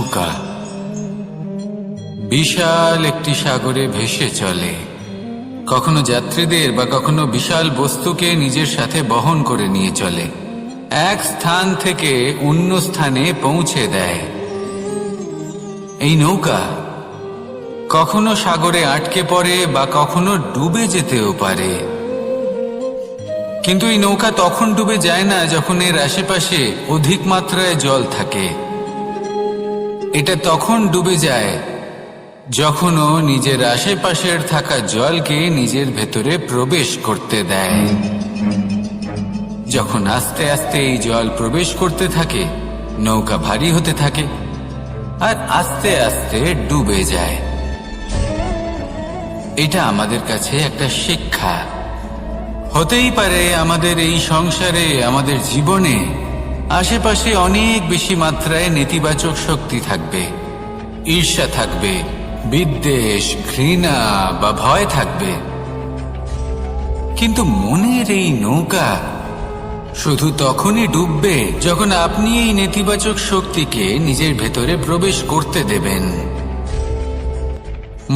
নৌকা বিশাল একটি সাগরে ভেসে চলে। কখনো যাত্রীদের বা কখনো বিশাল বস্তুকে নিজের সাথে বহন করে নিয়ে চলে, এক স্থান থেকে অন্য স্থানে পৌঁছে দেয়। এই নৌকা কখনো সাগরে আটকে পড়ে বা কখনো ডুবে যেতেও পারে, কিন্তু এই নৌকা তখন ডুবে যায় না যখন এর আশেপাশে অধিক মাত্রায় জল থাকে। এটা তখন ডুবে যায় যখন ও নিজের আশেপাশের থাকা জলকে নিজের ভেতরে প্রবেশ করতে দেয়। যখন আস্তে আস্তে এই জল প্রবেশ করতে থাকে, নৌকা ভারী হতে থাকে আর আস্তে আস্তে ডুবে যায়। এটা আমাদের কাছে একটা শিক্ষা। হতেই পারে আমাদের এই সংসারে, আমাদের জীবনে আশেপাশে অনেক বেশি মাত্রায় নেতিবাচক শক্তি থাকবে, ঈর্ষা থাকবে, বিদ্বেষ, ঘৃণা বা ভয় থাকবে, কিন্তু মনের এই নৌকা শুধু তখনই ডুববে যখন আপনি এই নেতিবাচক শক্তিকে নিজের ভেতরে প্রবেশ করতে দেবেন।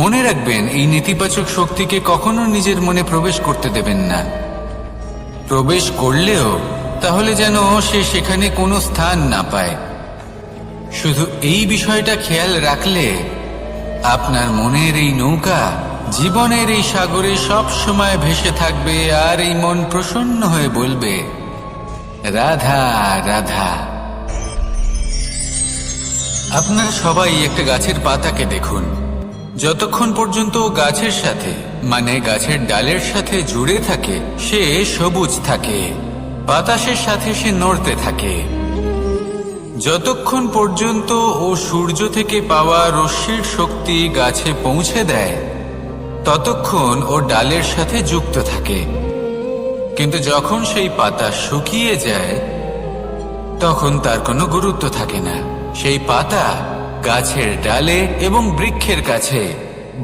মনে রাখবেন, এই নেতিবাচক শক্তিকে কখনো নিজের মনে প্রবেশ করতে দেবেন না। প্রবেশ করলেও তাহলে যেন সে সেখানে কোনো স্থান না পায়। শুধু এই বিষয়টা খেয়াল রাখলে আপনার মনের এই নৌকা জীবনের এই সাগরে সব সময় ভেসে থাকবে, আর এই মন প্রসন্ন হয়ে বলবে, রাধা রাধা। আপনারা সবাই একটা গাছের পাতাকে দেখুন। যতক্ষণ পর্যন্ত গাছের সাথে, মানে গাছের ডালের সাথে জুড়ে থাকে, সে সবুজ থাকে, বাতাসের সাথে সে নড়তে থাকে। যতক্ষণ পর্যন্ত ও সূর্য থেকে পাওয়া রশ্মির শক্তি গাছে পৌঁছে দেয়, ততক্ষণ ও ডালের সাথে যুক্ত থাকে। কিন্তু যখন সেই পাতা শুকিয়ে যায়, তখন তার কোনো গুরুত্ব থাকে না। সেই পাতা গাছের ডালে এবং বৃক্ষের কাছে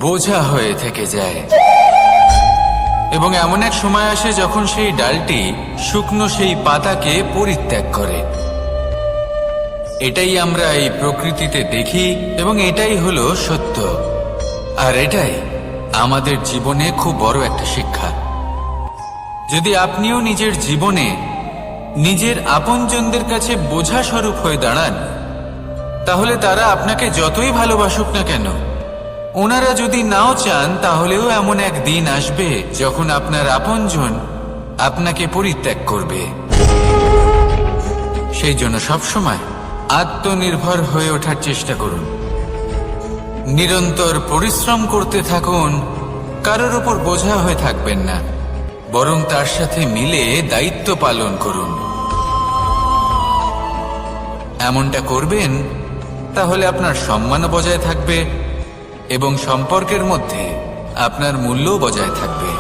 বোঝা হয়ে থেকে যায়। এবং এমন এক সময় আসে যখন সেই ডালটি শুকনো সেই পাতাকে পরিত্যাগ করে। এটাই আমরা এই প্রকৃতিতে দেখি এবং এটাই হলো সত্য। আর এটাই আমাদের জীবনে খুব বড় একটা শিক্ষা। যদি আপনিও নিজের জীবনে নিজের আপনজনদের কাছে বোঝা স্বরূপ হয়ে দাঁড়ান, তাহলে তারা আপনাকে যতই ভালোবাসুক না কেন, ওনারা যদি নাও চান, তাহলেও এমন এক দিন আসবে যখন আপনার আপনজন আপনাকে পরিত্যাগ করবে। সেই জন্য সবসময় আত্মনির্ভর হয়ে ওঠার চেষ্টা করুন, নিরন্তর পরিশ্রম করতে থাকুন, কারোর উপর বোঝা হয়ে থাকবেন না, বরং তার সাথে মিলে দায়িত্ব পালন করুন। এমনটা করবেন, তাহলে আপনার সম্মানও বজায় থাকবে এবং সম্পর্কের মধ্যে আপনার মূল্যও বজায় থাকবে।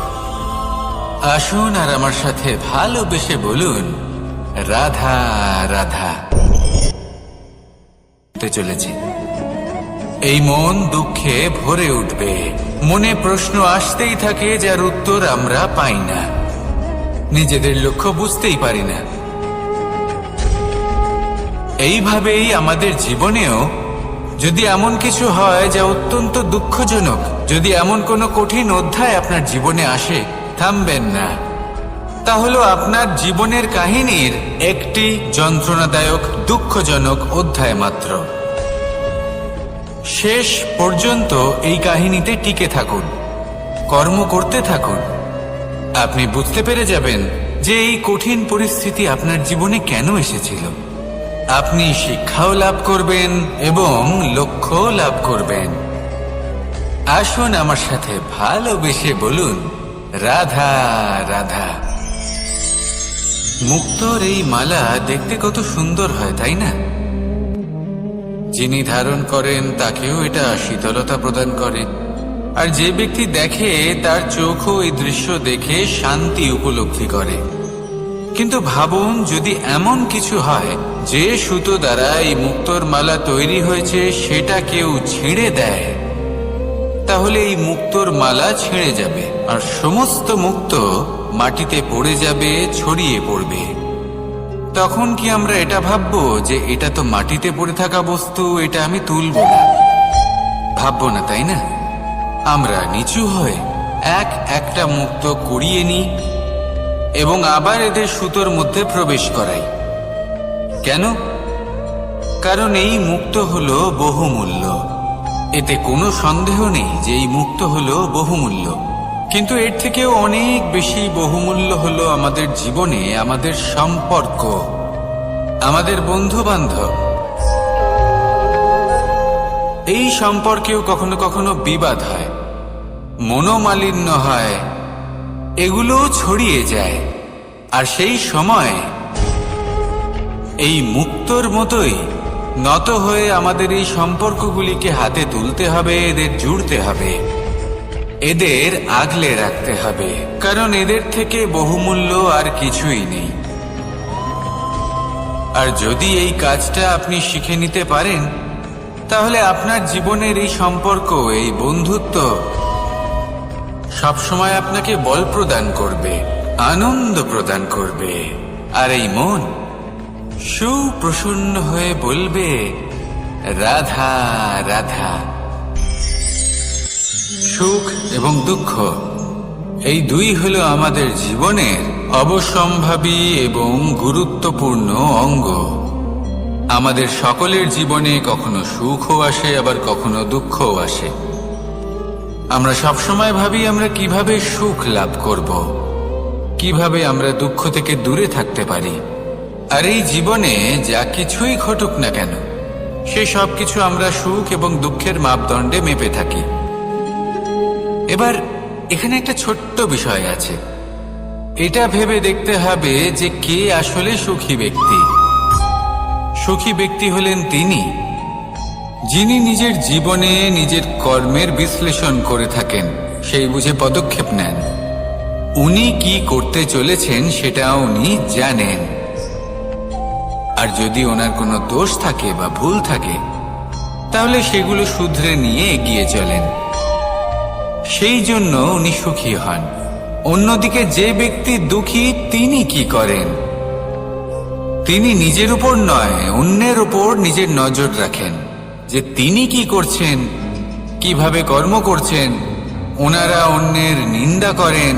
আসুন আর আমার সাথে ভালোবেসে বলুন, রাধা রাধা। চলেছে এই মন দুঃখে ভরে উঠবে, মনে প্রশ্ন আসতেই থাকে যার উত্তর আমরা পাই না, নিজেদের লক্ষ্য বুঝতেই পারি না। এইভাবেই আমাদের জীবনেও যদি এমন কিছু হয় যা অত্যন্ত দুঃখজনক, যদি এমন কোনো কঠিন অধ্যায় আপনার জীবনে আসে, থামবেন না। তা হলো আপনার জীবনের কাহিনীর একটি যন্ত্রণাদায়ক, দুঃখজনক অধ্যায় মাত্র। শেষ পর্যন্ত এই কাহিনীতে টিকে থাকুন, কর্ম করতে থাকুন। আপনি বুঝতে পেরে যাবেন যে এই কঠিন পরিস্থিতি আপনার জীবনে কেন এসেছিল। আপনি শিক্ষাও লাভ করবেন এবং লক্ষ্য লাভ করবেন। আসুন আমার সাথে ভালোবেসে বলুন, রাধা রাধা। মুক্তোর এই মালা দেখতে কত সুন্দর হয়, তাই না? যিনি ধারণ করেন তাকেও এটা শীতলতা প্রদান করে, আর যে ব্যক্তি দেখে তার চোখও এই দৃশ্য দেখে শান্তি উপলব্ধি করে। কিন্তু ভাবুন, যদি এমন কিছু হয় যে সুতো দ্বারা এই মুক্তোর মালা তৈরি হয়েছে সেটা কেউ ছিঁড়ে দেয়, তাহলে এই মুক্তোর মালা ছিঁড়ে যাবে আর সমস্ত মুক্তো মাটিতে পড়ে যাবে, ছড়িয়ে পড়বে। তখন কি আমরা এটা ভাববো যে এটা তো মাটিতে পড়ে থাকা বস্তু, এটা আমি তুলবো না? ভাববো না, তাই না? আমরা নিচু হয়ে একটা মুক্ত কুড়িয়ে নিই এবং আবার এদের সুতোর মধ্যে প্রবেশ করাই। কেন? কারণ এই মুক্ত হলো বহুমূল্য। এতে কোনো সন্দেহ নেই যে এই মুক্ত হলো বহুমূল্য। কিন্তু এর থেকেও অনেক বেশি বহুমূল্য হলো আমাদের জীবনে আমাদের সম্পর্ক, আমাদের বন্ধু বান্ধব। এই সম্পর্কেও কখনো কখনো বিবাদ হয়, মনোমালিন্য হয়, এগুলোও ছড়িয়ে যায়। আর সেই সময় এই মুক্তর মতোই নত হয়ে আমাদের এই সম্পর্কগুলিকে হাতে তুলতে হবে, এদের জুড়তে হবে, এদের আগলে রাখতে হবে, কারণ এদের থেকে বহুমূল্য আর কিছুই নেই। আর যদি এই কাজটা আপনি শিখে নিতে পারেন, তাহলে আপনার জীবনের এই সম্পর্ক, এই বন্ধুত্ব সবসময় আপনাকে বল প্রদান করবে, আনন্দ প্রদান করবে। আর এই মন সুপ্রসন্ন হয়ে বলবে, রাধা রাধা। সুখ এবং দুঃখ এই দুই হলো আমাদের জীবনের অবশ্যম্ভাবী এবং গুরুত্বপূর্ণ অঙ্গ। আমাদের সকলের জীবনে কখনো সুখও আসে, আবার কখনো দুঃখও আসে। আমরা সবসময় ভাবি আমরা কিভাবে সুখ লাভ করব, কিভাবে আমরা দুঃখ থেকে দূরে থাকতে পারি। আর এই জীবনে যা কিছুই ঘটুক না কেন, সে সব কিছু আমরা সুখ এবং দুঃখের মাপদণ্ডে মেপে থাকি। এবার এখানে একটা ছোট্ট বিষয় আছে, এটা ভেবে দেখতে হবে যে কে আসলে সুখী ব্যক্তি। সুখী ব্যক্তি হলেন তিনি যিনি নিজের জীবনে নিজের কর্মের বিশ্লেষণ করে থাকেন, সেই বুঝে পদক্ষেপ নেন। উনি কি করতে চলেছেন সেটা উনি জানেন। আর যদি ওনার কোনো দোষ থাকে বা ভুল থাকে, তাহলে সেগুলো শুধরে নিয়ে এগিয়ে চলেন। সেই জন্য উনি সুখী হন। অন্যদিকে যে ব্যক্তি দুঃখী, তিনি কি করেন? তিনি নিজের উপর নয়, অন্যের উপর নিজের নজর রাখেন যে তিনি কি করছেন, কিভাবে কর্ম করছেন। ওনারা অন্যের নিন্দা করেন,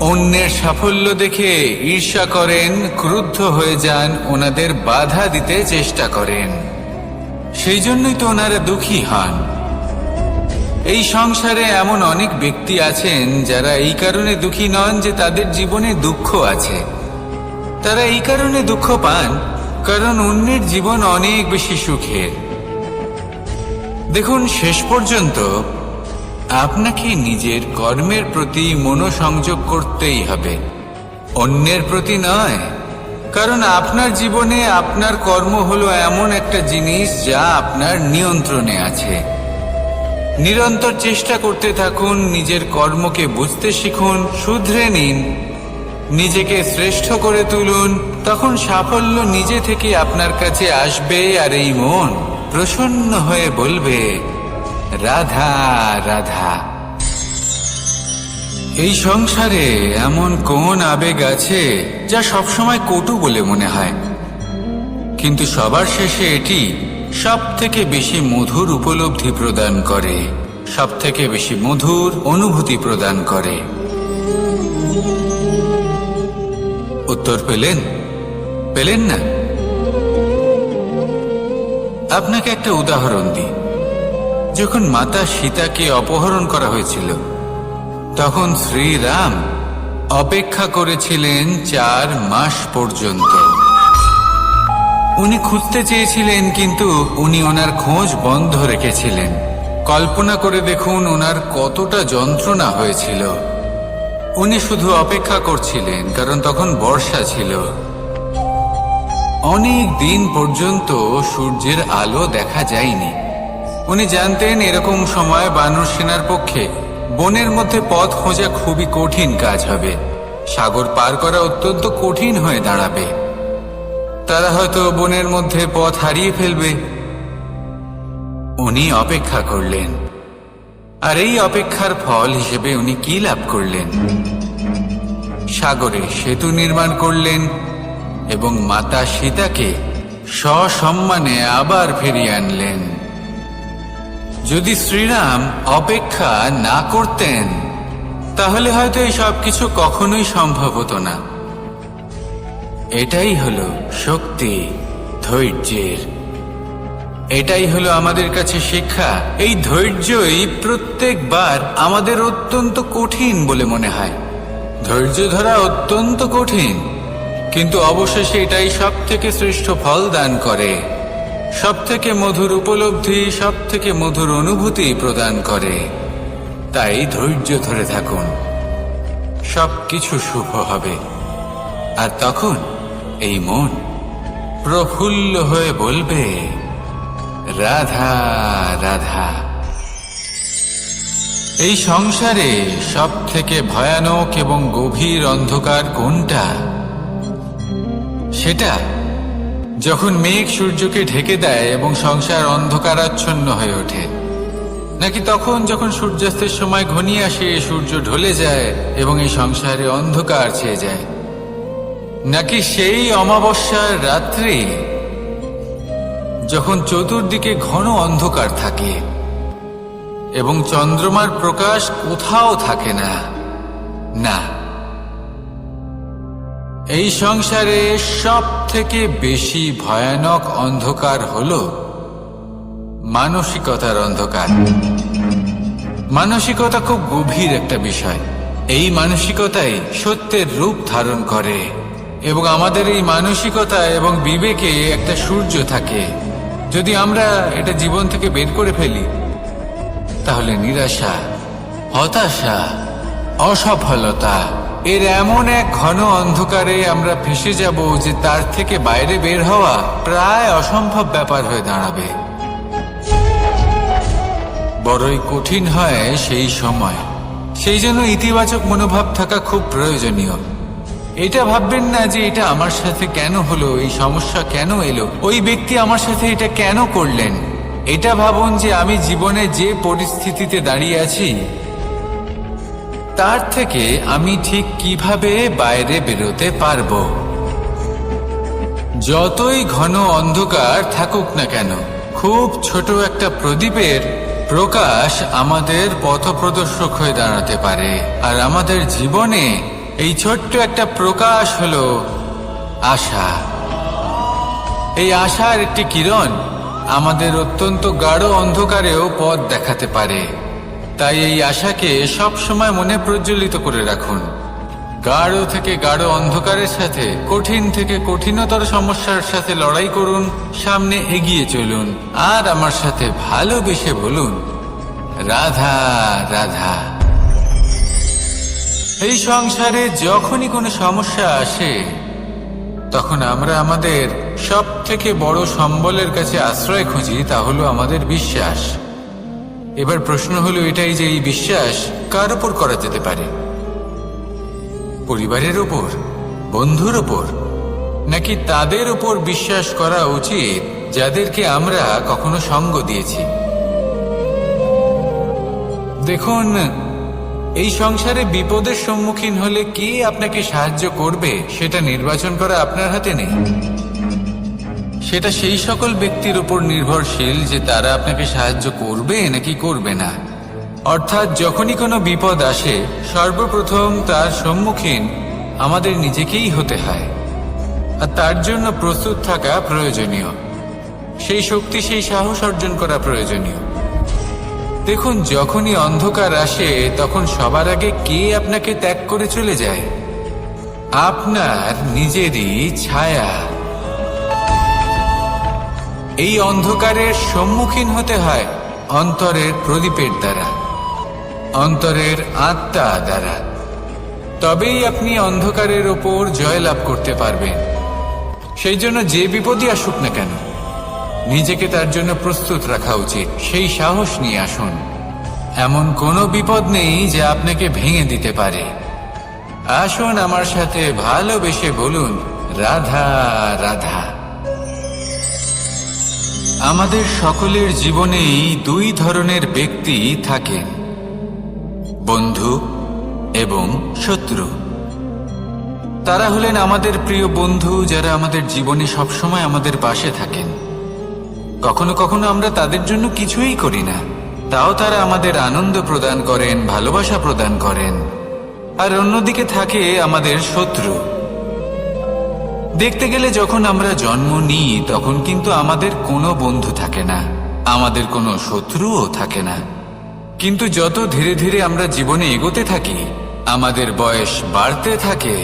অন্যের সাফল্য দেখে ঈর্ষা করেন, ক্রুদ্ধ হয়ে যান, ওনাদের বাধা দিতে চেষ্টা করেন। সেই জন্যই তো ওনারা দুঃখী হন। এই সংসারে এমন অনেক ব্যক্তি আছেন যারা এই কারণে দুঃখী নন যে তাদের জীবনে দুঃখ আছে। তারা এই কারণে দুঃখ পান কারণ অন্যের জীবন অনেক বেশি সুখের। দেখুন, শেষ পর্যন্ত আপনাকে নিজের কর্মের প্রতি মনোসংযোগ করতেই হবে, অন্যের প্রতি নয়। কারণ আপনার জীবনে আপনার কর্ম হলো এমন একটা জিনিস যা আপনার নিয়ন্ত্রণে আছে। নিরন্তর চেষ্টা করতে থাকুন, নিজের কর্মকে বুঝতে শিখুন, শুধরে নিন, নিজেকে শ্রেষ্ঠ করে তুলুন। তখন সাফল্য নিজে থেকে আপনার কাছে আসবে। আর এই মন প্রসন্ন হয়ে বলবে, রাধা রাধা। এই সংসারে এমন কোন আবেগ আছে যা সবসময় কটু বলে মনে হয়, কিন্তু সবার শেষে এটি সব থেকে বেশি মধুর উপলব্ধি প্রদান করে, সব থেকে বেশি মধুর অনুভূতি প্রদান করে। উত্তর পেলেন না? আপনাকে একটা উদাহরণ দিই। যখন মাতা সীতাকে অপহরণ করা হয়েছিল, তখন শ্রীরাম অপেক্ষা করেছিলেন 4 মাস পর্যন্ত। উনি খুঁজতে চেয়েছিলেন, কিন্তু উনি ওনার খোঁজ বন্ধ রেখেছিলেন। কল্পনা করে দেখুন ওনার কতটা যন্ত্রণা হয়েছিল। উনি শুধু অপেক্ষা করছিলেন, কারণ তখন বর্ষা ছিল। অনেক দিন পর্যন্ত সূর্যের আলো দেখা যায়নি। উনি জানতেন এরকম সময় বানর সেনার পক্ষে বনের মধ্যে পথ খোঁজা খুবই কঠিন কাজ হবে। সাগর পার করা অত্যন্ত কঠিন হয়ে দাঁড়াবে। তারা হয়তো বনের মধ্যে পথ হারিয়ে ফেলবে। উনি অপেক্ষা করলেন, আর এই অপেক্ষার ফল হিসেবে উনি কি লাভ করলেন? সাগরে সেতু নির্মাণ করলেন এবং মাতা সীতাকে সসম্মানে আবার ফিরিয়ে আনলেন। যদি শ্রীরাম অপেক্ষা না করতেন তাহলে হয়তো এই সব কিছু কখনোই সম্ভব হতো না। এটাই হলো শক্তি ধৈর্যের। এটাই হলো আমাদের কাছে শিক্ষা। এই ধৈর্যই প্রত্যেকবার আমাদের অত্যন্ত কঠিন বলে মনে হয়। ধৈর্য ধরা অত্যন্ত কঠিন, কিন্তু অবশেষে এটাই সব থেকে শ্রেষ্ঠ ফল দান করে, সব থেকে মধুর উপলব্ধি, সব থেকে মধুর অনুভূতি প্রদান করে। তাই ধৈর্য ধরে থাকুন, সব কিছু শুভ হবে। আর তখন এই মন প্রফুল্ল হয়ে বলবে, রাধা রাধা। এই সংসারে সব থেকে ভয়ানক এবং গভীর অন্ধকার কোনটা? সেটা যখন মেঘ সূর্যকে ঢেকে দেয় এবং সংসার অন্ধকারাচ্ছন্ন হয়ে ওঠে, নাকি তখন যখন সূর্যাস্তের সময় ঘনিয়ে আসে, সূর্য ঢলে যায় এবং এই সংসারে অন্ধকার ছেয়ে যায়, নাকি সেই অমাবস্যার রাত্রি যখন চতুর্দিকে ঘন অন্ধকার থাকে এবং চন্দ্রমার প্রকাশ কোথাও থাকে না? না, এই সংসারে সব থেকে বেশি ভয়ানক অন্ধকার হলো মানসিকতার অন্ধকার। মানসিকতা খুব গভীর একটা বিষয়। এই মানসিকতাই সত্যের রূপ ধারণ করে এবং আমাদের এই মানসিকতা এবং বিবেকে একটা সূর্য থাকে। যদি আমরা এটা জীবন থেকে বের করে ফেলি তাহলে নিরাশা, হতাশা, অসফলতা এর এমন এক ঘন অন্ধকারে আমরা ফেসে যাব যে তার থেকে বাইরে বের হওয়া প্রায় অসম্ভব ব্যাপার হয়ে দাঁড়াবে। বড়ই কঠিন হয় সেই সময়। সেই জন্য ইতিবাচক মনোভাব থাকা খুব প্রয়োজনীয়। এটা ভাববেন না যে এটা আমার সাথে কেন হলো, এই সমস্যা কেন এলো, ওই ব্যক্তি আমার সাথে এটা কেন করলেন। এটা ভাবুন যে আমি জীবনে যে পরিস্থিতিতে দাঁড়িয়ে আছি তার থেকে আমি ঠিক কিভাবে বাইরে বেরোতে পারবো। যতই ঘন অন্ধকার থাকুক না কেন, খুব ছোট একটা প্রদীপের প্রকাশ আমাদের পথপ্রদর্শক হয়ে দাঁড়াতে পারে। আর আমাদের জীবনে এই ছোট্ট একটা প্রকাশ হলো আশা। এই আশার একটি কিরণ আমাদের অত্যন্ত গাঢ় অন্ধকারেও পথ দেখাতে পারে। তাই এই আশাকে সব সময় মনে প্রজ্বলিত করে রাখুন। গাঢ় থেকে গাঢ় অন্ধকারের সাথে, কঠিন থেকে কঠিনতর সমস্যার সাথে লড়াই করুন, সামনে এগিয়ে চলুন, আর আমার সাথে ভালোবেসে বলুন, রাধা রাধা। এই সংসারে যখনই কোনো সমস্যা আসে তখন আমরা আমাদের সব থেকে বড় সম্বলের কাছে আশ্রয় খুঁজি, তা হলো আমাদের বিশ্বাস। এবার প্রশ্ন হলো এটাই যে এই বিশ্বাস কার উপর করা যেতে পারে? পরিবারের উপর, বন্ধুর উপর, নাকি তাদের উপর বিশ্বাস করা উচিত যাদেরকে আমরা কখনো সঙ্গ দিয়েছি? দেখুন, এই সংসারে বিপদের সম্মুখীন হলে কে আপনাকে সাহায্য করবে সেটা নির্বাচন করা আপনার হাতে নেই। সেটা সেই সকল ব্যক্তির উপর নির্ভরশীল যে তারা আপনাকে সাহায্য করবে নাকি করবে না। অর্থাৎ যখনই কোনো বিপদ আসে সর্বপ্রথম তার সম্মুখীন আমাদের নিজেকেই হতে হয়, আর তার জন্য প্রস্তুত থাকা প্রয়োজনীয়। সেই শক্তি, সেই সাহস অর্জন করা প্রয়োজনীয়। দেখুন, যখনই অন্ধকার আসে তখন সবার আগে কে আপনাকে ত্যাগ করে চলে যায়? আপনার নিজেরই ছায়া। এই অন্ধকারের সম্মুখীন হতে হয় অন্তরের প্রদীপের দ্বারা, অন্তরের আত্মা দ্বারা। তবেই আপনি অন্ধকারের ওপর জয়লাভ করতে পারবেন। সেই জন্য যে বিপদই আসুক না কেন, নিজেকে তার জন্য প্রস্তুত রাখা উচিত। সেই সাহস নিয়ে আসুন। এমন কোনো বিপদ নেই যে আপনাকে ভেঙে দিতে পারে। আসুন আমার সাথে ভালোবেসে বলুন, রাধা রাধা। আমাদের সকলের জীবনেই দুই ধরনের ব্যক্তি থাকেন, বন্ধু এবং শত্রু। তারা হলেন আমাদের প্রিয় বন্ধু, যারা আমাদের জীবনে সবসময় আমাদের পাশে থাকেন। কখনো কখনো আমরা তাদের জন্য কিছুই করি না, তাও তারা আমাদের আনন্দ প্রদান করেন, ভালোবাসা প্রদান করেন। আর অন্যদিকে থাকে আমাদের শত্রু। দেখতে গেলে যখন আমরা জন্ম নিই তখন কিন্তু আমাদের কোনো বন্ধু থাকে না, আমাদের কোনো শত্রুও থাকে না। কিন্তু যত ধীরে ধীরে আমরা জীবনে এগোতে থাকি, আমাদের বয়স বাড়তে থাকে,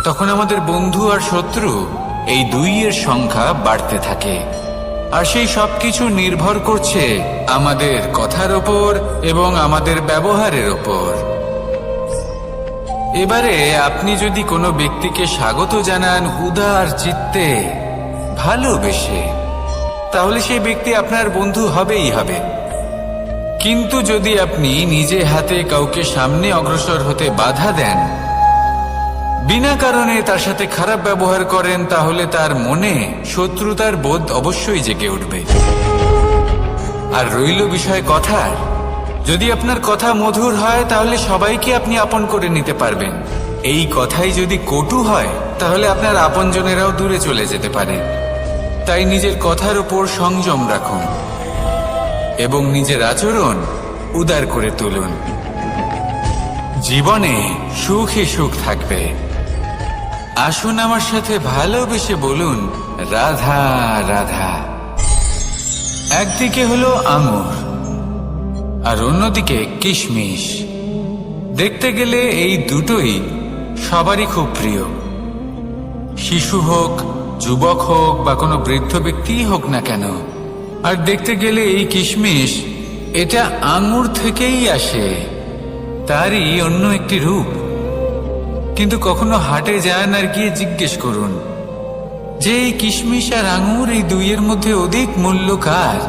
তখন আমাদের বন্ধু আর শত্রু এই দুইয়ের সংখ্যা বাড়তে থাকে। আর সেই সবকিছু নির্ভর করছে আমাদের কথার ওপর এবং আমাদের ব্যবহারের ওপর। এবারে আপনি যদি কোনো ব্যক্তিকে স্বাগত জানান উদার চিত্তে, ভালোবেসে, তাহলে সেই ব্যক্তি আপনার বন্ধু হবেই হবে। কিন্তু যদি আপনি নিজে হাতে কাউকে সামনে অগ্রসর হতে বাধা দেন, বিনা কারণে তার সাথে খারাপ ব্যবহার করেন, তাহলে তার মনে শত্রুতার বোধ অবশ্যই জেগে উঠবে। আর রইল বিষয় কথার, যদি আপনার কথা মধুর হয় তাহলে সবাইকে আপনি আপন করে নিতে পারবেন। এই কথাই যদি কটু হয় তাহলে আপনার আপনজনেরাও দূরে চলে যেতে পারে। তাই নিজের কথার উপর সংযম রাখুন এবং নিজের আচরণ উদার করে তুলুন। জীবনে সুখই সুখ থাকবে। আসুন আমার সাথে ভালোবেসে বলুন, রাধা রাধা। একদিকে হলো আঙুর আর অন্যদিকে কিশমিশ। দেখতে গেলে এই দুটোই সবারই খুব প্রিয়। শিশু হোক, যুবক হোক বা কোনো বৃদ্ধ ব্যক্তিই হোক না কেন। আর দেখতে গেলে এই কিশমিশ, এটা আঙুর থেকেই আসে, তারই অন্য একটি রূপ। কিন্তু কখনো হাটে যান আর গিয়ে জিজ্ঞেস করুন যে এই কিশমিশ আর আঙুর, এই দুইয়ের মধ্যে অধিক মূল্য কার?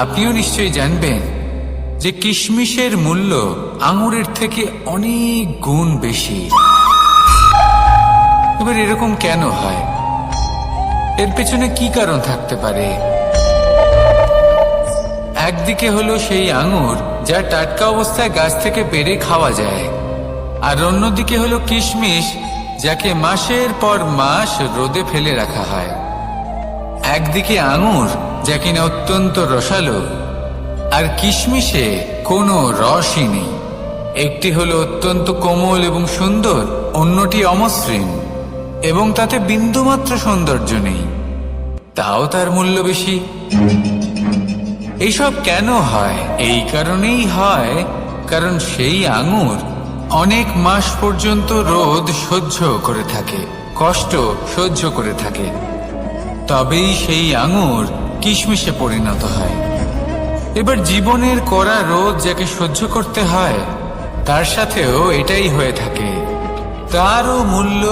আপনিও নিশ্চয়ই জানবেন যে কিশমিশের মূল্য আঙুরের থেকে অনেক গুণ বেশি। এবার এরকম কেন হয়? এর পেছনে কি কারণ থাকতে পারে? একদিকে হলো সেই আঙুর যা টাটকা অবস্থায় গাছ থেকে পেড়ে খাওয়া যায়, আর অন্যদিকে হলো কিশমিশ যাকে মাসের পর মাস রোদে ফেলে রাখা হয়। একদিকে আঙুর যা কিনা অত্যন্ত রসালো, আর কিশমিশে কোনো রসই নেই। একটি হলো অত্যন্ত কোমল এবং সুন্দর, অন্যটি অমসৃণ এবং তাতে বিন্দুমাত্র সৌন্দর্য নেই, তাও তার মূল্য বেশি। এইসব কেন হয়? এই কারণেই হয় কারণ সেই আঙুর অনেক মাস পর্যন্ত রোদ সহ্য করে থাকে, কষ্ট সহ্য করে থাকে, তবেই সেই আঙুর কিশমিশে পরিণত হয়। এবার জীবনের কড়া রোদ যাকে সহ্য করতে হয়, তার সাথেও এটাই হয়ে থাকে, তারও মূল্য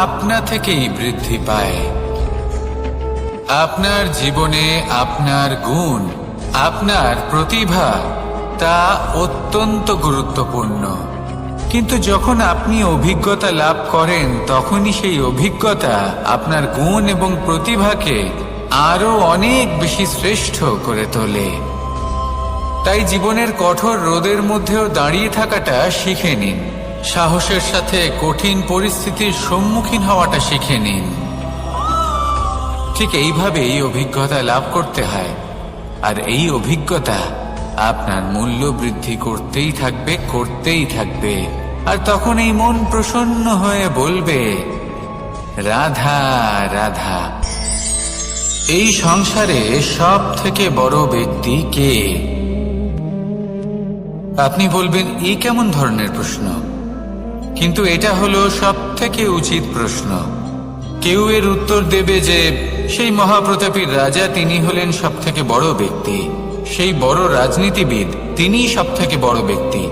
আপনা থেকেই বৃদ্ধি পায়। আপনার জীবনে আপনার গুণ, আপনার প্রতিভা, তা অত্যন্ত গুরুত্বপূর্ণ। কিন্তু যখন আপনি অভিজ্ঞতা লাভ করেন তখনই সেই অভিজ্ঞতা আপনার গুণ এবং প্রতিভাকে আরো অনেক বেশি শ্রেষ্ঠ করে তোলে। তাই জীবনের কঠোর রোদের মধ্যেও দাঁড়িয়ে থাকাটা শিখে নিন, সাহসের সাথে কঠিন পরিস্থিতির সম্মুখীন হওয়াটা শিখে নিন। ঠিক এইভাবেই অভিজ্ঞতা লাভ করতে হয়, আর এই অভিজ্ঞতা আপনার মূল্য বৃদ্ধি করতেই থাকবে, করতেই থাকবে। আর তখন এই মন প্রসন্ন হয়ে বলবে, রাধা রাধা। এই সংসারে সব থেকে বড় ব্যক্তি কে? আপনি বলবেন, এই কেমন ধরনের প্রশ্ন? কিন্তু এটা হলো সব থেকে উচিত প্রশ্ন। কেউ এর উত্তর দেবে যে সেই মহাপ্রতাপী রাজা, তিনি হলেন সব থেকে বড় ব্যক্তি, সেই বড় রাজনীতিবিদ, তিনিই সব থেকে বড় ব্যক্তি।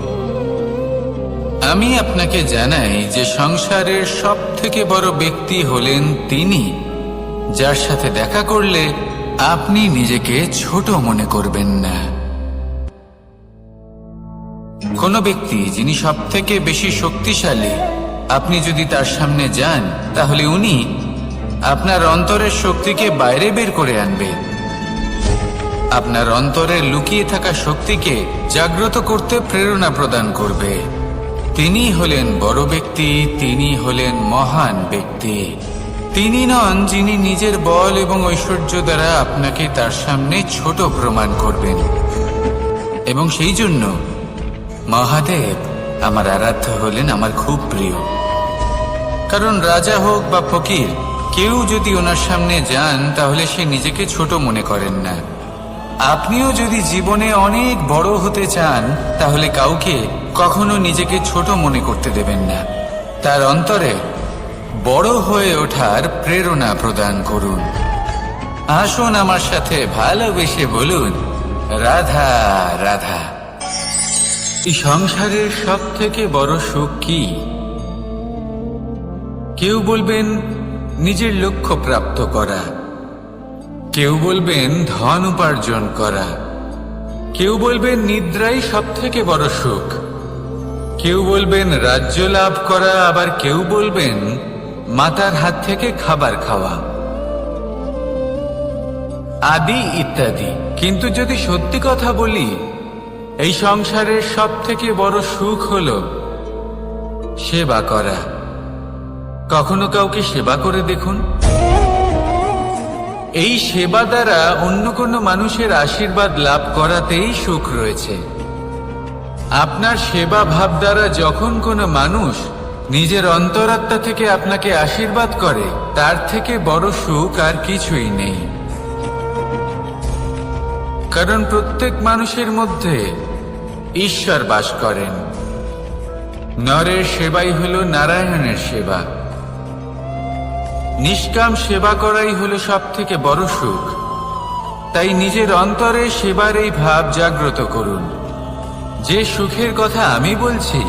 আমি আপনাকে জানাই যে সংসারের সব থেকে বড় ব্যক্তি হলেন তিনি, যার সাথে দেখা করলে আপনি নিজেকে ছোট মনে করবেন না। কোনো ব্যক্তি যিনি সব থেকে বেশি শক্তিশালী, আপনি যদি তার সামনে যান তাহলে উনি আপনার অন্তরের শক্তিকে বাইরে বের করে আনবে, আপনার অন্তরে লুকিয়ে থাকা শক্তিকে জাগ্রত করতে প্রেরণা প্রদান করবে। তিনি হলেন বড় ব্যক্তি, তিনি হলেন মহান ব্যক্তি। তিনি নন যিনি নিজের বল এবং ঐশ্বর্য দ্বারা আপনাকে তার সামনে ছোট প্রমাণ করবেন। এবং সেই জন্য মহাদেব আমার আরাধ্য হলেন আমার খুব প্রিয়। কারণ রাজা হোক বা ফকির, কেউ যদি ওনার সামনে যান তাহলে সে নিজেকে ছোট মনে করেন না। আপনিও যদি জীবনে অনেক বড় হতে চান তাহলে কাউকে কখনো নিজেকে ছোট মনে করতে দেবেন না। তার অন্তরে বড় হয়ে ওঠার প্রেরণা প্রদান করুন। আসুন আমার সাথে ভালোবেসে বলুন, রাধা রাধা। এই সংসারের সব থেকে বড় সুখ কি? কেউ বলবেন নিজের লক্ষ্য প্রাপ্ত করা, কেউ বলবেন ধন উপার্জন করা, কেউ বলবেন নিদ্রাই সব থেকে বড় সুখ, কেউ বলবেন রাজ্য লাভ করা, আবার কেউ বলবেন মাতার হাত থেকে খাবার খাওয়া, আদি ইত্যাদি। কিন্তু যদি সত্যি কথা বলি, এই সংসারের সব থেকে বড় সুখ হল সেবা করা। কখনো কাউকে সেবা করে দেখুন। এই সেবা দ্বারা অন্য কোনো মানুষের আশীর্বাদ লাভ করাতেই সুখ রয়েছে। আপনার সেবা ভাব দ্বারা যখন কোনো মানুষ নিজের অন্তরাত্মা থেকে আপনাকে আশীর্বাদ করে, তার থেকে বড় সুখ আর কিছুই নেই। কারণ প্রত্যেক মানুষের মধ্যে ঈশ্বর বাস করেন। নরের সেবাই হল নারায়ণের সেবা। নিষ্কাম সেবা করাই হলো সব থেকে বড় সুখ। তাই নিজের অন্তরে সেবার এই ভাব জাগ্রত করুন। যে সুখের কথা আমি বলছি,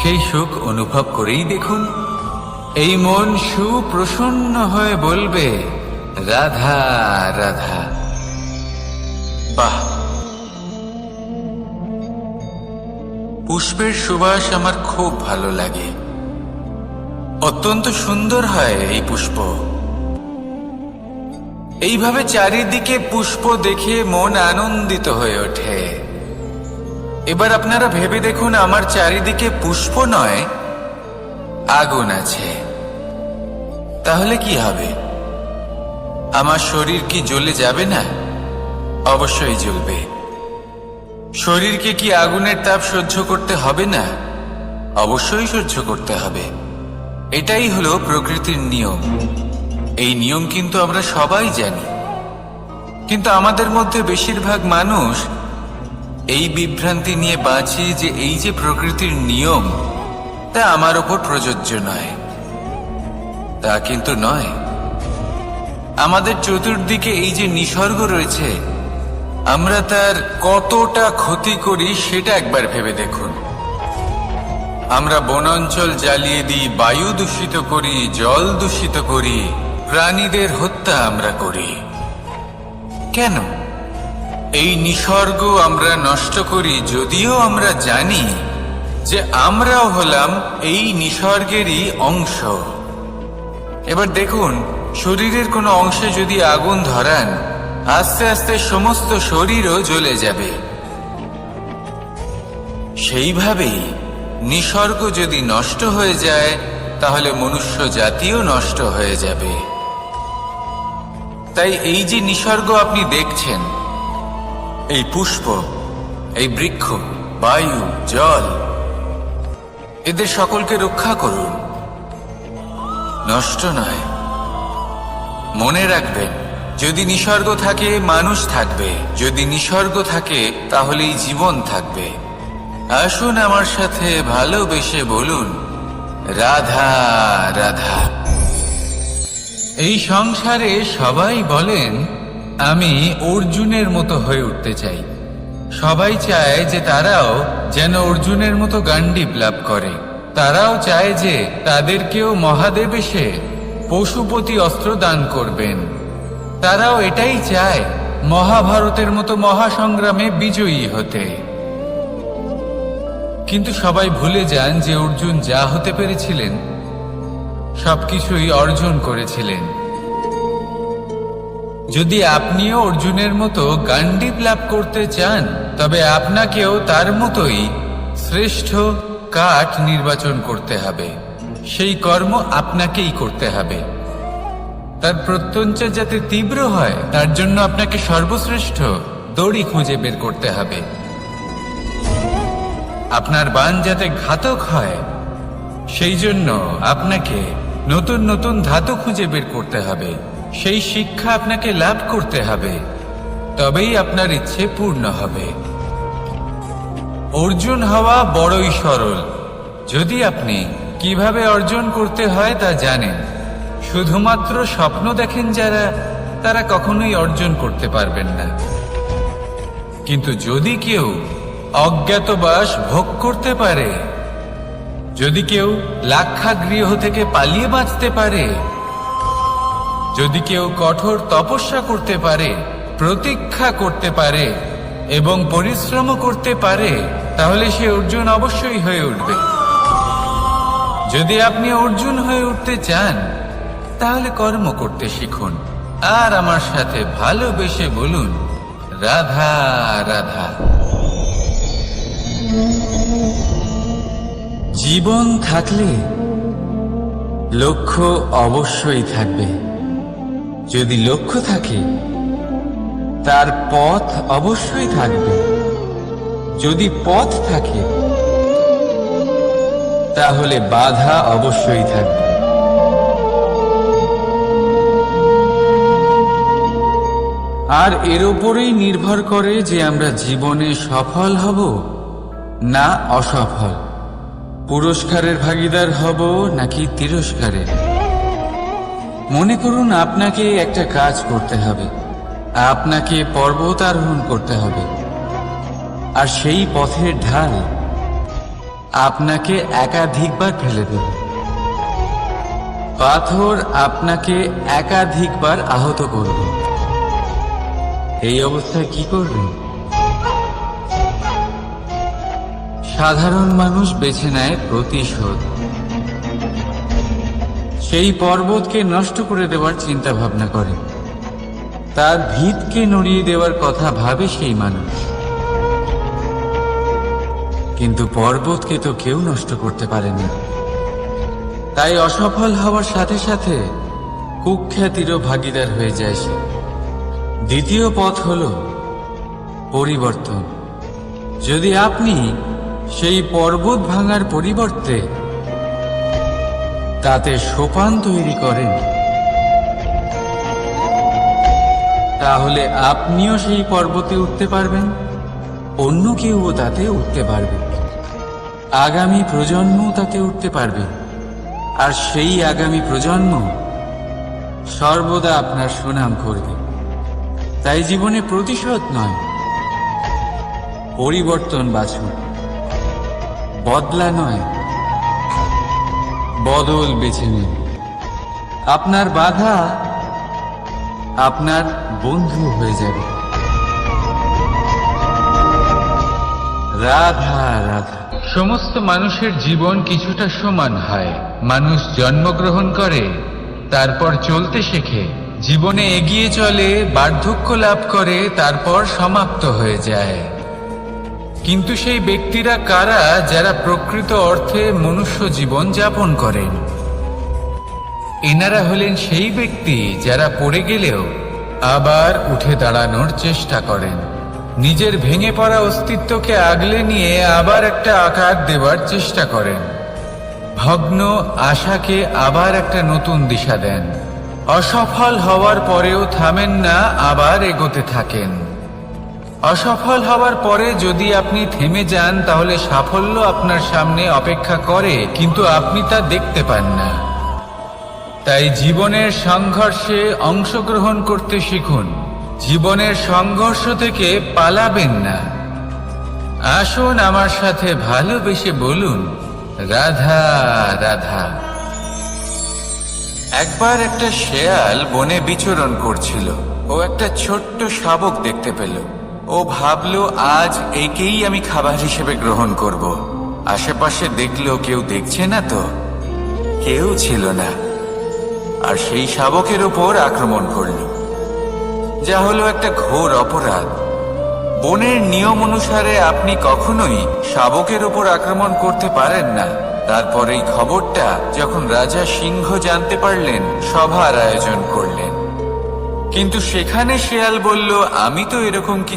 সেই সুখ অনুভব করেই দেখুন। এই মন সুপ্রসন্ন হয়ে বলবে, রাধা রাধা। বাহ! পুষ্পের সুবাস আমার খুব ভালো লাগে। অত্যন্ত সুন্দর হয় এই পুষ্প। এইভাবে চারিদিকে পুষ্প দেখে মন আনন্দিত হয়ে ওঠে। এবার আপনারা ভেবে দেখুন, আমার চারিদিকে পুষ্প নয়, আগুন আছে। তাহলে কি হবে? আমার শরীর কি জ্বলে যাবে না? অবশ্যই জ্বলবে। শরীরকে কি আগুনের তাপ সহ্য করতে হবে না? অবশ্যই সহ্য করতে হবে। এটাই হলো প্রকৃতির নিয়ম। এই নিয়ম কিন্তু আমরা সবাই জানি, কিন্তু আমাদের মধ্যে বেশিরভাগ মানুষ এই বিভ্রান্তি নিয়ে বাঁচি যে এই যে প্রকৃতির নিয়ম, তা আমার ওপর প্রযোজ্য নয়। তা কিন্তু নয়। আমাদের চতুর্দিকে এই যে নিসর্গ রয়েছে, আমরা তার কতটা ক্ষতি করি সেটা একবার ভেবে দেখুন। আমরা বনাঞ্চল জ্বালিয়ে দিই, বায়ু দূষিত করি, জল দূষিত করি, প্রাণীদের হত্যা আমরা করি। কেন? এই নিসর্গ আমরা নষ্ট করি, যদিও আমরা জানি যে আমরাও হলাম এই নিসর্গেরই অংশ। এবার দেখুন, শরীরের কোনো অংশে যদি আগুন ধরান, আস্তে আস্তে সমস্ত শরীরও জ্বলে যাবে। সেইভাবেই নিসর্গ যদি নষ্ট হয়ে যায়, তাহলে মনুষ্য জাতিও নষ্ট হয়ে যাবে। তাই এই যে নিসর্গ আপনি দেখছেন, এই পুষ্প, এই বৃক্ষ, বায়ু, জল, এদের সকলকে রক্ষা করুন, নষ্ট নয়। মনে রাখবেন, যদি নিসর্গ থাকে মানুষ থাকবে, যদি নিসর্গ থাকে তাহলেই জীবন থাকবে। আসুন আমার সাথে ভালোবেসে বলুন, রাধা রাধা। এই সংসারে সবাই বলেন আমি অর্জুনের মতো হয়ে উঠতে চাই। সবাই চায় যে তারাও যেন অর্জুনের মতো গান্ডীব লাভ করে। তারাও চায় যে তাদেরকেও মহাদেব এসে পশুপতি অস্ত্র দান করবেন। তারাও এটাই চায় মহাভারতের মতো মহাসংগ্রামে বিজয়ী হতে। কিন্তু সবাই ভুলে যান যে অর্জুন যা হতে পেরেছিলেন সবকিছুই অর্জন করেছিলেন। যদি আপনিও অর্জুনের মতো গান্ডীব লাভ করতে চান, তবে আপনাকেও তার মতোই শ্রেষ্ঠ কাঠ নির্বাচন করতে হবে। সেই কর্ম আপনাকেই করতে হবে। তার প্রত্যঞ্চা যাতে তীব্র হয় তার জন্য আপনাকে সর্বশ্রেষ্ঠ দড়ি খুঁজে বের করতে হবে। আপনার বাণ যাতে ঘাতক হয় সেই জন্য আপনাকে নতুন নতুন ধাতু খুঁজে বের করতে হবে। সেই শিক্ষা আপনাকে লাভ করতে হবে, তবেই আপনার ইচ্ছে পূর্ণ হবে। অর্জুন হওয়া বড়ই সরল যদি আপনি কিভাবে অর্জন করতে হয় তা জানেন। শুধুমাত্র স্বপ্ন দেখেন যারা, তারা কখনোই অর্জন করতে পারবেন না। কিন্তু যদি কেউ অজ্ঞাতবাস ভোগ করতে পারে, যদি কেউ লাক্ষাগৃহ থেকে পালিয়ে বাঁচতে পারে, যদি কেউ কঠোর তপস্যা করতে পারে, প্রতীক্ষা করতে পারে এবং পরিশ্রম করতে পারে, তাহলে সে অর্জুন অবশ্যই হয়ে উঠবে। যদি আপনি অর্জুন হয়ে উঠতে চান তাহলে কর্ম করতে শিখুন আর আমার সাথে ভালোবেসে বলুন, রাধা রাধা। জীবন থাকলে লক্ষ্য অবশ্যই থাকবে। যদি লক্ষ্য থাকে তার পথ অবশ্যই থাকবে। যদি পথ থাকে তাহলে বাধা অবশ্যই থাকবে। আর এর উপরেই নির্ভর করে যে আমরা জীবনে সফল হব না অসফল, পুরস্কারের ভাগীদার হব নাকি তিরস্কারের। মনে করুন আপনাকে একটা কাজ করতে হবে, আপনাকে পর্বত আরোহণ করতে হবে, আর সেই পথের ঢাল আপনাকে একাধিকবার ফেলে দেবে। পাথর আপনাকে একাধিকবার আহত করবে। এই অবস্থায় কি করবেন? সাধারণ মানুষ বেছে নেয় প্রতিশোধ। সেই পর্বতকে নষ্ট করে দেওয়ার চিন্তা ভাবনা করে, তার ভিতকে নড়িয়ে দেওয়ার কথা ভাবে সেই মানুষ। কিন্তু পর্বতকে তো কেউ নষ্ট করতে পারেনি। তাই অসফল হওয়ার সাথে সাথে কুখ্যাতিরও ভাগীদার হয়ে যায় সে। দ্বিতীয় পথ হল পরিবর্তন। যদি আপনি সেই পর্বত ভাঙার পরিবর্তে তাতে সোপান তৈরি করেন, তাহলে আপনিও সেই পর্বতে উঠতে পারবেন, অন্য কেউও তাতে উঠতে পারবে, আগামী প্রজন্মও তাতে উঠতে পারবে। আর সেই আগামী প্রজন্ম সর্বদা আপনার সুনাম করবে। তাই জীবনে প্রতিশোধ নয়, পরিবর্তন বাছুন। বদলা নয়, বদল বেছে নিন। আপনার বাধা আপনার বন্ধু হয়ে যাবে। রাধা রাধা। সমস্ত মানুষের জীবন কিছুটা সমান হয়। মানুষ জন্মগ্রহণ করে, তারপর চলতে শেখে, জীবনে এগিয়ে চলে, বার্ধক্য লাভ করে, তারপর সমাপ্ত হয়ে যায়। কিন্তু সেই ব্যক্তিরা কারা যারা প্রকৃত অর্থে মনুষ্য জীবন যাপন করেন? এনারা হলেন সেই ব্যক্তি যারা পড়ে গেলেও আবার উঠে দাঁড়ানোর চেষ্টা করেন, নিজের ভেঙে পড়া অস্তিত্বকে আগলে নিয়ে আবার একটা আকার দেওয়ার চেষ্টা করেন, ভগ্ন আশাকে আবার একটা নতুন দিশা দেন। অসফল হওয়ার পরেও থামেন না, আবার এগোতে থাকেন। অসফল হওয়ার পরে যদি আপনি থেমে যান তাহলে সাফল্য আপনার সামনে অপেক্ষা করে, কিন্তু আপনি তা দেখতে পান না। তাই জীবনের সংঘর্ষে অংশগ্রহণ করতে শিখুন। জীবনের সংঘর্ষ থেকে পালাবেন না। আসুন আমার সাথে ভালোবেসে বলুন, রাধা রাধা। একবার একটা শেয়াল বনে বিচরণ করছিল। ও একটা ছোট্ট শাবক দেখতে পেল। ও ভাবল, আজ একেই আমি খাবার হিসেবে গ্রহণ করব। আশেপাশে দেখলো কেউ দেখছে না তো, কেউ ছিল না। আর সেই শাবকের উপর আক্রমণ করল, যা হলো একটা ঘোর অপরাধ। বনের নিয়ম অনুসারে আপনি কখনোই শাবকের উপর আক্রমণ করতে পারেন না। তারপর এই খবরটা যখন রাজা সিংহ জানতে পারলেন, সভার আয়োজন করলেন। কিন্তু সেখানে শেয়াল বলল, আমি তো এরকম কিছু